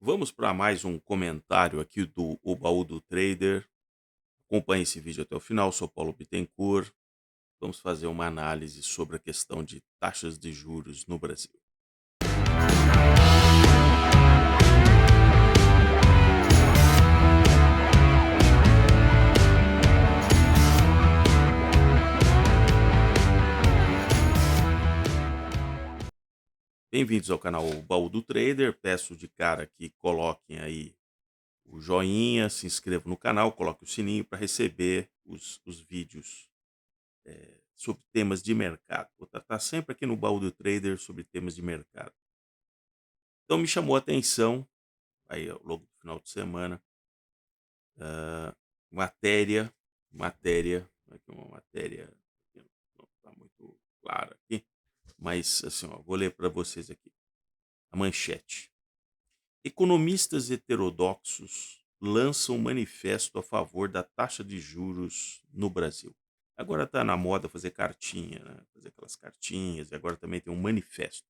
Vamos para mais um comentário aqui do O Baú do Trader. Acompanhe esse vídeo até o final. Sou Paulo Bittencourt. Vamos fazer uma análise sobre a questão de taxas de juros no Brasil. Bem-vindos ao canal O Baú do Trader. Peço de cara que coloquem aí o joinha, se inscrevam no canal, coloquem o sininho para receber os vídeos sobre temas de mercado. Vou tratar sempre aqui no Baú do Trader sobre temas de mercado. Então me chamou a atenção, aí ao longo do final de semana, ah, matéria, aqui uma matéria que não está muito clara aqui, mas assim, ó, vou ler para vocês aqui. A manchete. Economistas heterodoxos lançam manifesto a favor da taxa de juros no Brasil. Agora está na moda fazer cartinha, né? Fazer aquelas cartinhas, e agora também tem um manifesto.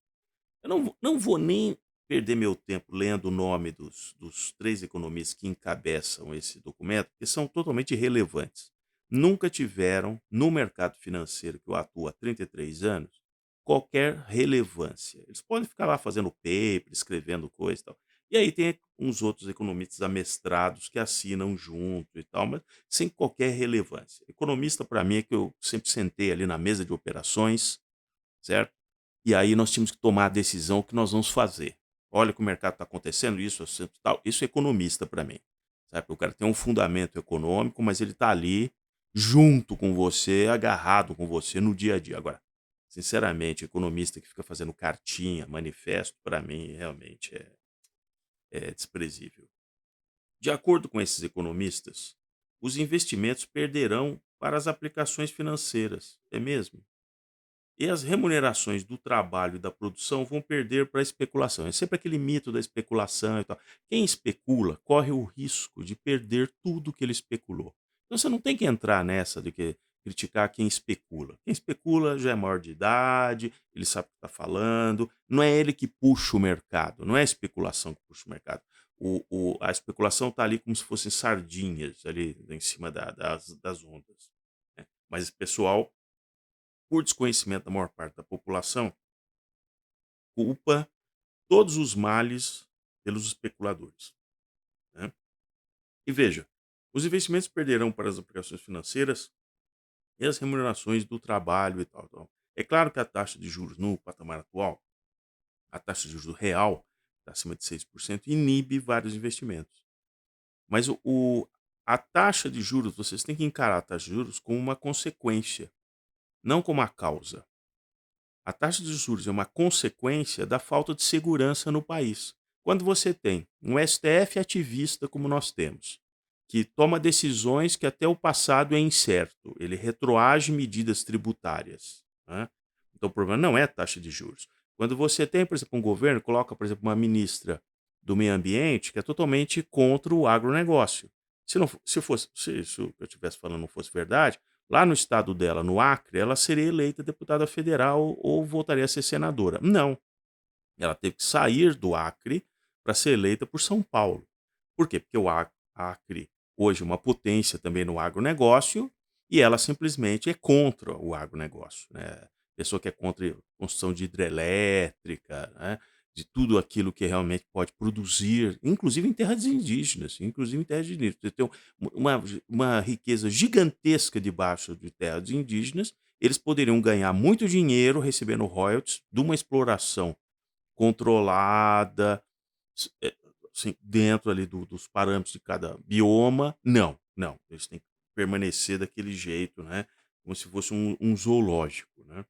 Eu não vou nem perder meu tempo lendo o nome dos três economistas que encabeçam esse documento, porque são totalmente irrelevantes. Nunca tiveram, no mercado financeiro que eu atuo há 33 anos, qualquer relevância. Eles podem ficar lá fazendo paper, escrevendo coisa e tal. E aí tem uns outros economistas amestrados que assinam junto e tal, mas sem qualquer relevância. Economista, para mim, é que eu sempre sentei ali na mesa de operações, certo? E aí nós tínhamos que tomar a decisão o que nós vamos fazer. Olha que o mercado está acontecendo, isso, assim, tal. Isso é economista para mim. Sabe? O cara tem um fundamento econômico, mas ele está ali junto com você, agarrado com você no dia a dia. Agora, sinceramente, economista que fica fazendo cartinha, manifesto, para mim realmente é desprezível. De acordo com esses economistas, os investimentos perderão para as aplicações financeiras. É mesmo? E as remunerações do trabalho e da produção vão perder para a especulação. É sempre aquele mito da especulação e tal. Quem especula corre o risco de perder tudo que ele especulou. Então você não tem que entrar nessa de que criticar quem especula. Quem especula já é maior de idade, ele sabe o que está falando, não é ele que puxa o mercado, não é a especulação que puxa o mercado. A especulação está ali como se fossem sardinhas ali em cima das ondas, né? Mas esse pessoal, por desconhecimento da maior parte da população, culpa todos os males pelos especuladores, né? E veja, os investimentos perderão para as aplicações financeiras e as remunerações do trabalho e tal, tal. É claro que a taxa de juros no patamar atual, a taxa de juros real, está acima de 6%, inibe vários investimentos. Mas a taxa de juros, vocês têm que encarar a taxa de juros como uma consequência, não como a causa. A taxa de juros é uma consequência da falta de segurança no país. Quando você tem um STF ativista como nós temos, que toma decisões que até o passado é incerto, ele retroage medidas tributárias, né? Então o problema não é a taxa de juros. Quando você tem, por exemplo, um governo, coloca, por exemplo, uma ministra do meio ambiente que é totalmente contra o agronegócio. Se isso que eu estivesse falando não fosse verdade, lá no estado dela, no Acre, ela seria eleita deputada federal ou voltaria a ser senadora. Não, ela teve que sair do Acre para ser eleita por São Paulo. Por quê? Porque o Acre hoje é uma potência também no agronegócio e ela simplesmente é contra o agronegócio, né? Pessoa que é contra a construção de hidrelétrica, né? De tudo aquilo que realmente pode produzir, inclusive em terras indígenas, inclusive em terras indígenas. Você tem uma, uma riqueza gigantesca debaixo de terras indígenas, eles poderiam ganhar muito dinheiro recebendo royalties de uma exploração controlada, assim, dentro ali dos parâmetros de cada bioma. Não, não, eles têm que permanecer daquele jeito, né? Como se fosse um zoológico, né?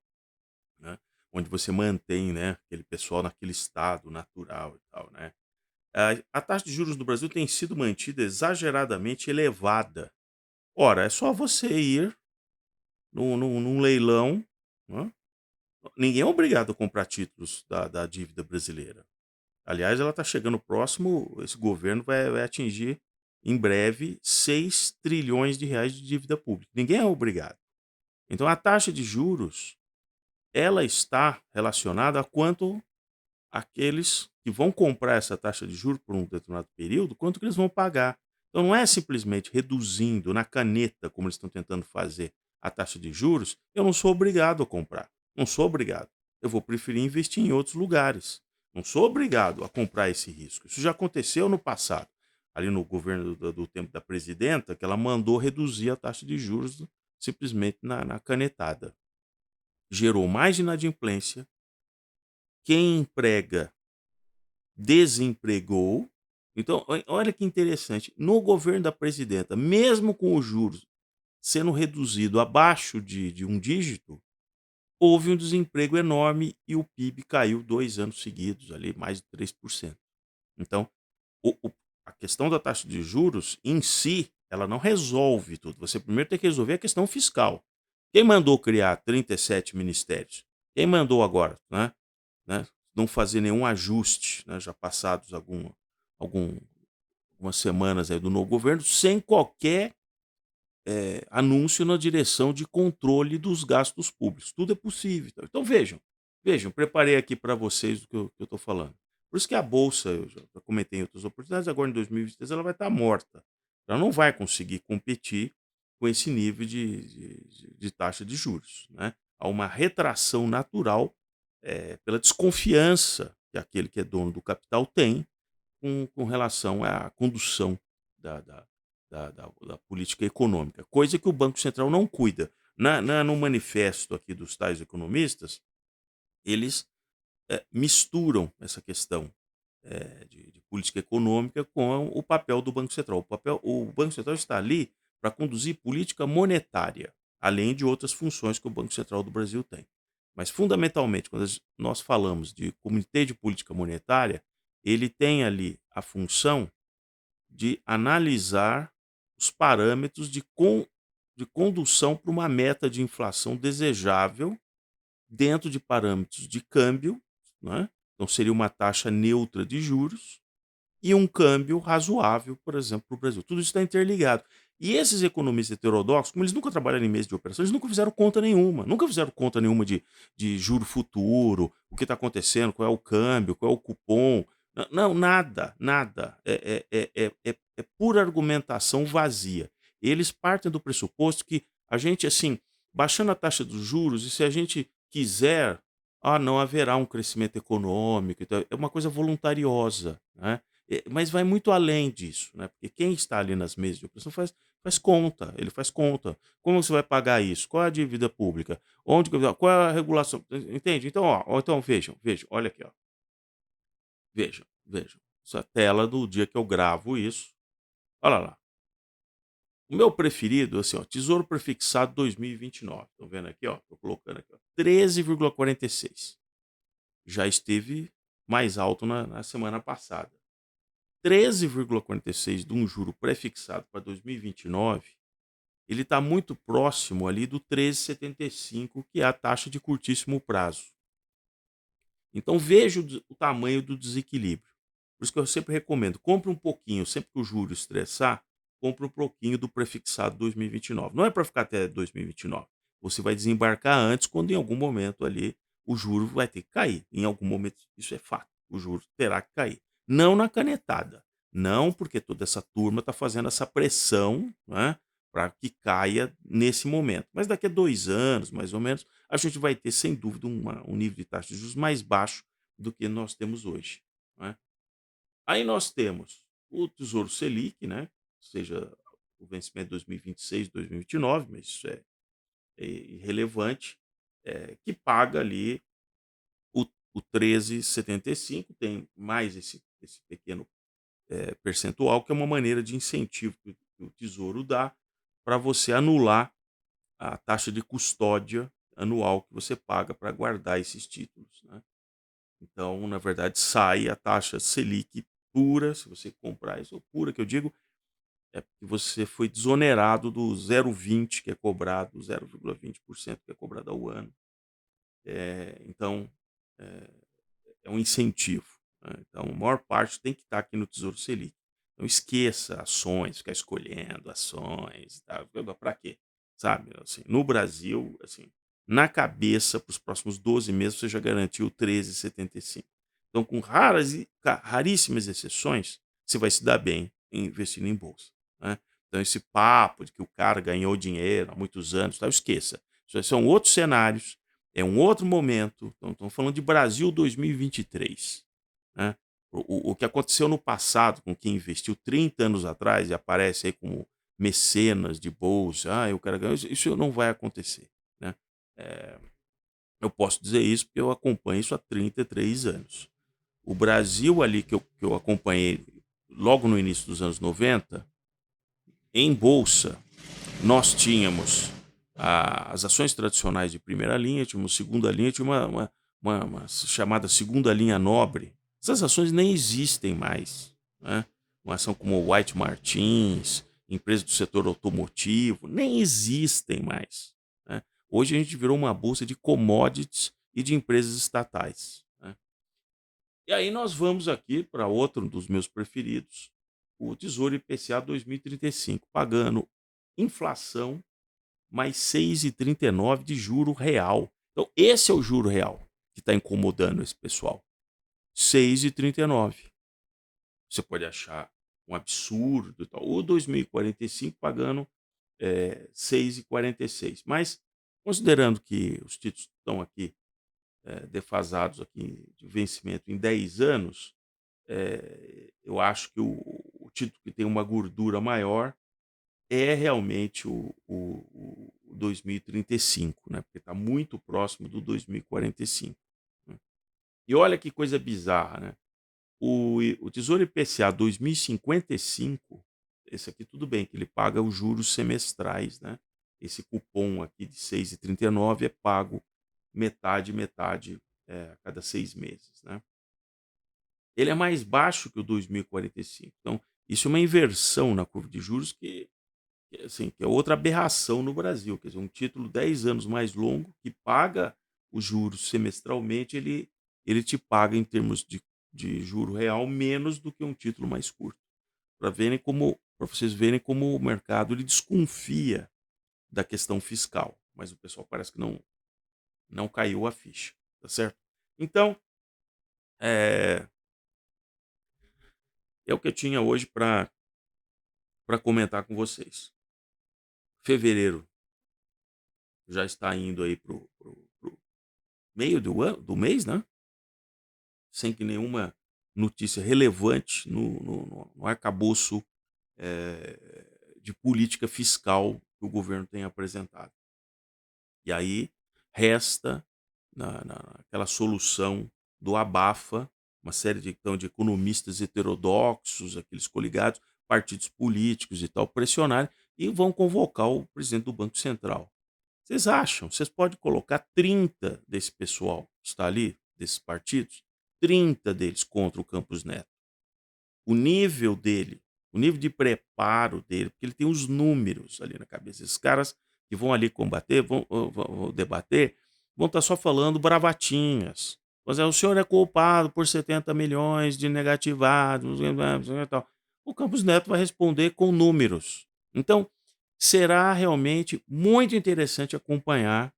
Onde você mantém, né, aquele pessoal naquele estado natural e tal, né? A taxa de juros do Brasil tem sido mantida exageradamente elevada. Ora, é só você ir num leilão, né? Ninguém é obrigado a comprar títulos da dívida brasileira. Aliás, ela está chegando próximo, esse governo vai atingir em breve 6 trilhões de reais de dívida pública. Ninguém é obrigado. Então a taxa de juros, ela está relacionada a quanto aqueles que vão comprar essa taxa de juros por um determinado período, quanto que eles vão pagar. Então não é simplesmente reduzindo na caneta, como eles estão tentando fazer, a taxa de juros, eu não sou obrigado a comprar. Não sou obrigado. Eu vou preferir investir em outros lugares. Não sou obrigado a comprar esse risco. Isso já aconteceu no passado, ali no governo do tempo da presidenta, que ela mandou reduzir a taxa de juros simplesmente na canetada. Gerou mais inadimplência. Quem emprega desempregou. Então, olha que interessante. No governo da presidenta, mesmo com os juros sendo reduzido abaixo de um dígito, houve um desemprego enorme e o PIB caiu 2 anos seguidos, ali mais de 3%. Então, o o a questão da taxa de juros em si, ela não resolve tudo. Você primeiro tem que resolver a questão fiscal. Quem mandou criar 37 ministérios? Quem mandou agora, né, não fazer nenhum ajuste, né, já passados algum algumas semanas aí do novo governo, sem qualquer anúncio na direção de controle dos gastos públicos. Tudo é possível. Então vejam, preparei aqui para vocês o que eu estou falando. Por isso que a bolsa, eu já comentei em outras oportunidades, agora em 2023 ela vai estar morta. Ela não vai conseguir competir com esse nível de taxa de juros, né? Há uma retração natural pela desconfiança que aquele que é dono do capital tem com relação à condução da, da, da política econômica, coisa que o Banco Central não cuida. No manifesto aqui dos tais economistas, eles misturam essa questão de política econômica com o papel do Banco Central. O Banco Central está ali para conduzir política monetária, além de outras funções que o Banco Central do Brasil tem. Mas, fundamentalmente, quando nós falamos de Comitê de Política Monetária, ele tem ali a função de analisar os parâmetros de condução para uma meta de inflação desejável dentro de parâmetros de câmbio, né? Então seria uma taxa neutra de juros e um câmbio razoável, por exemplo, para o Brasil. Tudo isso está interligado. E esses economistas heterodoxos, como eles nunca trabalharam em mesa de operação, eles nunca fizeram conta nenhuma. Nunca fizeram conta nenhuma de juro futuro, o que está acontecendo, qual é o câmbio, qual é o cupom. Não, nada, nada. É pura argumentação vazia. Eles partem do pressuposto que a gente, assim, baixando a taxa dos juros, e se a gente quiser, não haverá um crescimento econômico. Então, é uma coisa voluntariosa, né? Mas vai muito além disso, né? Porque quem está ali nas mesas de operação faz conta, ele faz conta. Como você vai pagar isso? Qual é a dívida pública? Qual é a regulação? Entende? Então, então vejam, olha aqui, ó. Vejam. Essa tela do dia que eu gravo isso. Olha lá. O meu preferido, assim, ó, Tesouro Prefixado 2029. Estão vendo aqui, ó? Tô colocando aqui, ó. 13,46. Já esteve mais alto na semana passada. 13,46 de um juro prefixado para 2029, ele está muito próximo ali do 13,75, que é a taxa de curtíssimo prazo. Então veja o tamanho do desequilíbrio. Por isso que eu sempre recomendo, compre um pouquinho, sempre que o juro estressar, compre um pouquinho do prefixado 2029. Não é para ficar até 2029. Você vai desembarcar antes, quando em algum momento ali o juro vai ter que cair. Em algum momento, isso é fato, o juro terá que cair. Não na canetada. Não porque toda essa turma está fazendo essa pressão, né, para que caia nesse momento. Mas daqui a 2 anos, mais ou menos, a gente vai ter, sem dúvida, um nível de taxa de juros mais baixo do que nós temos hoje, né. Aí nós temos o Tesouro Selic, né, seja o vencimento de 2026, 2029, mas isso é irrelevante, que paga ali o 13,75, tem mais esse pequeno, percentual, que é uma maneira de incentivo que o Tesouro dá para você anular a taxa de custódia anual que você paga para guardar esses títulos, né. Então, na verdade, sai a taxa Selic pura, se você comprar isso, pura que eu digo, é porque você foi desonerado do 0,20 que é cobrado, 0,20% que é cobrado ao ano. Então, eh, é um incentivo, né. Então, a maior parte tem que estar aqui no Tesouro Selic. Não esqueça ações, ficar escolhendo ações, tá, para quê? Sabe, assim, no Brasil, assim, na cabeça, para os próximos 12 meses, você já garantiu 13,75. Então, com raríssimas exceções, você vai se dar bem investindo em bolsa, né. Então esse papo de que o cara ganhou dinheiro há muitos anos, tal, esqueça. Isso aí são outros cenários, é um outro momento. Então estamos falando de Brasil 2023, né. O que aconteceu no passado com quem investiu 30 anos atrás e aparece aí como mecenas de bolsa, "Ah, eu quero ganhar", isso não vai acontecer, né. Eh, eu posso dizer isso porque eu acompanho isso há 33 anos. O Brasil ali que eu acompanhei logo no início dos anos 90, em bolsa, nós tínhamos as ações tradicionais de primeira linha, tínhamos segunda linha, tinha uma chamada segunda linha nobre. Essas ações nem existem mais, né? Uma ação como White Martins, empresas do setor automotivo, nem existem mais, né? Hoje a gente virou uma bolsa de commodities e de empresas estatais, né? E aí nós vamos aqui para outro dos meus preferidos, o Tesouro IPCA 2035, pagando inflação mais 6,39 de juro real. Então esse é o juro real que está incomodando esse pessoal, 6,39. Você pode achar um absurdo e tal, o 2045 pagando 6,46, mas considerando que os títulos estão aqui defasados aqui de vencimento em 10 anos, eu acho que o título que tem uma gordura maior é realmente o 2035, né, porque está muito próximo do 2045, né. E olha que coisa bizarra, né, o Tesouro IPCA 2055, esse aqui tudo bem que ele paga os juros semestrais, né, esse cupom aqui de 6,39 é pago metade, metade, a cada 6 meses, né. Ele é mais baixo que o 2045. Então, isso é uma inversão na curva de juros assim, que é outra aberração no Brasil. Quer dizer, um título 10 anos mais longo, que paga os juros semestralmente, ele te paga em termos de juro real menos do que um título mais curto. Para vocês verem como o mercado ele desconfia da questão fiscal. Mas o pessoal parece que não caiu a ficha, tá certo? Então, é, é o que eu tinha hoje para comentar com vocês. Fevereiro já está indo aí pro meio do mês, né? Sem que nenhuma notícia relevante no arcabouço de política fiscal que o governo tem apresentado. E aí resta aquela solução do abafa, uma série de economistas heterodoxos, aqueles coligados, partidos políticos e tal, pressionarem e vão convocar o presidente do Banco Central. Vocês acham? Vocês podem colocar 30 desse pessoal que está ali, desses partidos, 30 deles contra o Campos Neto. O nível dele, o nível de preparo dele, porque ele tem os números ali na cabeça. Esses caras que vão ali combater, vão debater, vão estar só falando bravatinhas. Pois é, o senhor é culpado por 70 milhões de negativados, e tal. O Campos Neto vai responder com números. Então, será realmente muito interessante acompanhar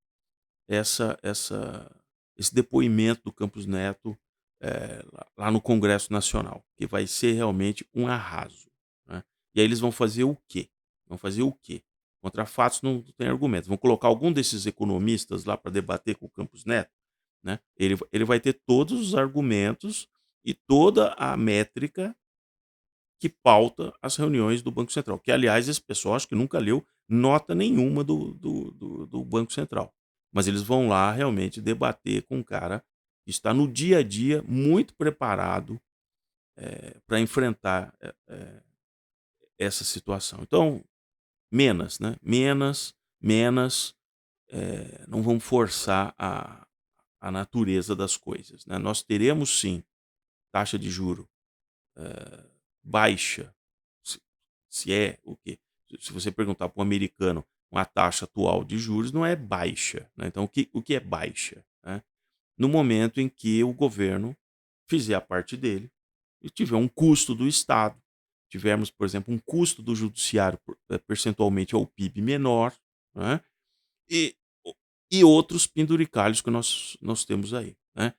essa esse depoimento do Campos Neto, lá no Congresso Nacional, que vai ser realmente um arraso, né. E aí eles vão fazer o quê? Vão fazer o quê? Contra fatos não tem argumentos. Vão colocar algum desses economistas lá para debater com o Campos Neto, né, ele vai ter todos os argumentos e toda a métrica que pauta as reuniões do Banco Central, que aliás esse pessoal acho que nunca leu nota nenhuma do Banco Central. Mas eles vão lá realmente debater com um cara que está no dia a dia muito preparado, para enfrentar, essa situação. Então, menos, né, menos, não vamos forçar a natureza das coisas, né. Nós teremos sim taxa de juro baixa. Se se é o quê? Se você perguntar para um americano uma taxa atual de juros, não é baixa, né. Então o que é baixa, né? No momento em que o governo fizer a parte dele e tiver um custo do Estado, tivermos, por exemplo, um custo do judiciário percentualmente ao PIB menor, né, e e outros penduricalhos que nós temos aí, né.